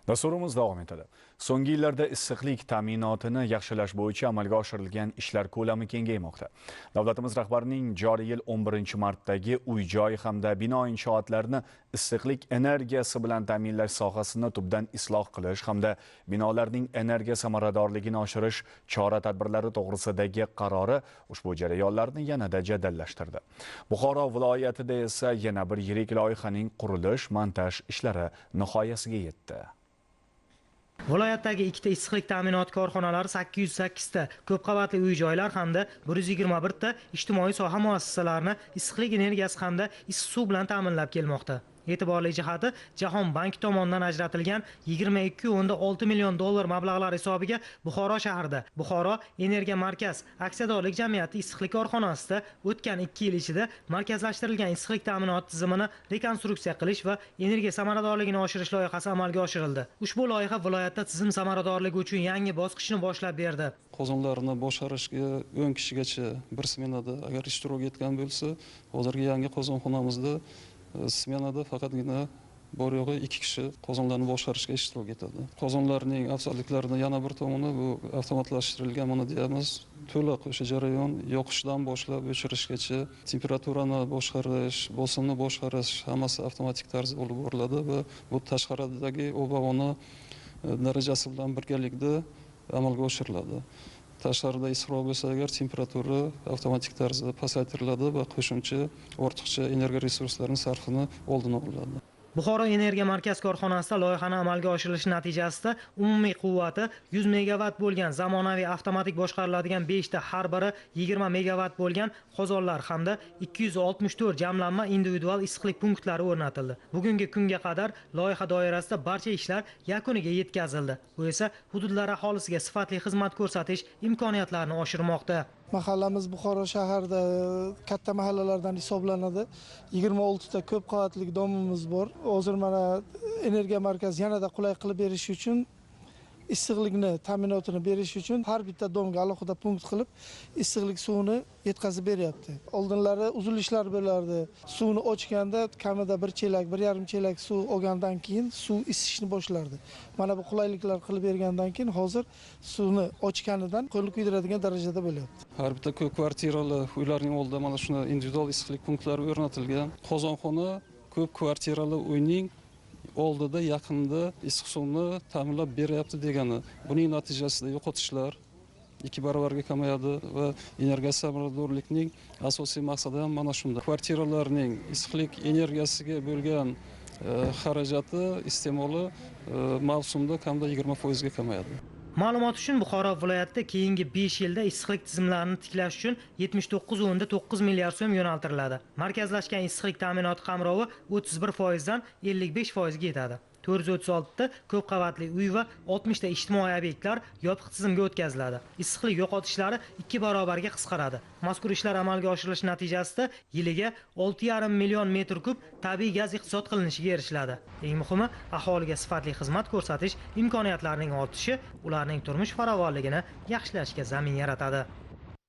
Dasturimiz davom etadi. So'nggi yillarda issiqlik ta'minotini yaxshilash bo'yicha amalga oshirilgan ishlar ko'lami kengaymoqda. Davlatimiz rahbarining joriy yil 11-martdagi uy-joy hamda bino inshootlarini issiqlik energiyasi bilan ta'minlash sohasini tubdan isloh qilish hamda binolarning energiya samaradorligini oshirish chora-tadbirlari to'g'risidagi qarori ushbu jarayonlarni yanada jadallashtirdi. Buxoro viloyatida esa yana bir yirik loyihaning qurilish-montaj ishlari nihoyasiga yetdi. Viloyatdagi ikkita issiqlik ta'minoti korxonalari 808 ta ko'p qavatli uy-joylar hamda 121 ta ijtimoiy soha muassasalarini issiqlik energiyasi hamda issiq suv bilan ta'minlab kelmoqda. E'tiborli jihati, Jahon banki tomonidan ajratilgan 22,6 million dollar mablag'lar hisobiga Buxoro shahrida Buxoro Energiya Markaz aksiyadorlik jamiyati issiqlik korxonasida o'tgan 2 yil ichida markazlashtirilgan issiqlik ta'minoti tizimini rekonstruksiya qilish va energiya samaradorligini oshirish loyihasi amalga oshirildi. Ushbu loyiha viloyatda tizim samaradorligi uchun yangi bosqichni boshlab berdi. Qozonlarni boshqarishga 10 kishigacha bir smenada agar ishtirok etgan bo'lsa, hozirgi yangi qozonxonamizda smenada faqatgina bor yo'g'i 2 kishi qozonlarni boshqarishga ishtirok etadi. Qozonlarning afzalliklaridan yana bir tomoni bu avtomatlashtirilgan mana deyamiz, to'liq o'sha jarayon yoqishdan boshlab o'chirishgacha temperaturani boshqarish, bosimni boshqarish hammasi avtomatik tarzda olib boriladi va bu tashqaridagi ob-havoni darajasi bilan birgalikda amalga oshiriladi. Tashqarida issiqroq bo'lsa agar temperatura avtomatik tarzda pasaytiriladi va qo'shimcha ortiqcha energiya resurslarining sarfini oldini oladi. Buxoro Energiya Markaz korxonasida loyihani amalga oshirilishi natijasida umumiy quvvati 100 megawatt bo'lgan zamonaviy avtomatik boshqariladigan 5 ta har biri 20 megawatt bo'lgan qozonlar hamda 264 jamlanma individual issiqlik punktlari o'rnatildi. Bugungi kunga qadar loyiha doirasida barcha ishlar yakuniga yetkazildi. Bu esa hududlar aholisiga sifatli xizmat ko'rsatish imkoniyatlarini oshirmoqda. Mahallamiz Buxoro shahrida katta mahallalardan hisoblanadi. 26 ta ko'p qavatli domimiz bor. Hozir mana energiya markazi yanada qulay qilib berish uchun issiqlikni ta'minotini berish uchun har bitta domga alohida punkt qilib issiqlik suvini yetkazib beryapti. Oldinlari uzilishlar bo'lardi. Suvni ochganda kamida 1 chelak, 1,5 chelak suv olgandan keyin suv isishni boshlardi. Mana bu qulayliklar qilib bergandan keyin hozir suvni ochganidan qo'lni kuydiradigan darajada bo'lyapti. Har bitta ko'p kvartirali uylarning oldida mana shuna individual issiqlik punktlari o'rnatilgan. Qozonxona ko'p kvartirali uyning oldida yaqinda issiq suvni ta'minlab beryapti degani. Buning natijasida yo'qotishlar 2 barobarga kamayadi va energiya samaradorlikning asosiy maqsadi ham mana shunda. Kvartiralarning issiqlik energiyasiga bo'lgan xarajati, iste'moli mavsumda kamida 20% ga kamayadi. Ma'lumot uchun Buxoro viloyatida keyingi 5 yilda issiqlik tizimlarini tiklash uchun 79,9 milliard so'm yo'naltiriladi. Markazlashgan issiqlik ta'minoti qamrovi 31% dan 55% ga yetadi. 436 ta ko'p qavatli uy va 60 ta ijtimoiy obyektlar yopiq tizimga o'tkaziladi. Issiqlik yo'qotishlari 2 barobarga qisqaradi. Mazkur ishlar amalga oshirilishi natijasida yiliga 6,5 million metr kub tabiiy gaz iqtisod qilinishiga erishiladi. Eng muhimi, aholiga sifatli xizmat ko'rsatish imkoniyatlarining ortishi ularning turmush farovonligini yaxshilashga zamin yaratadi.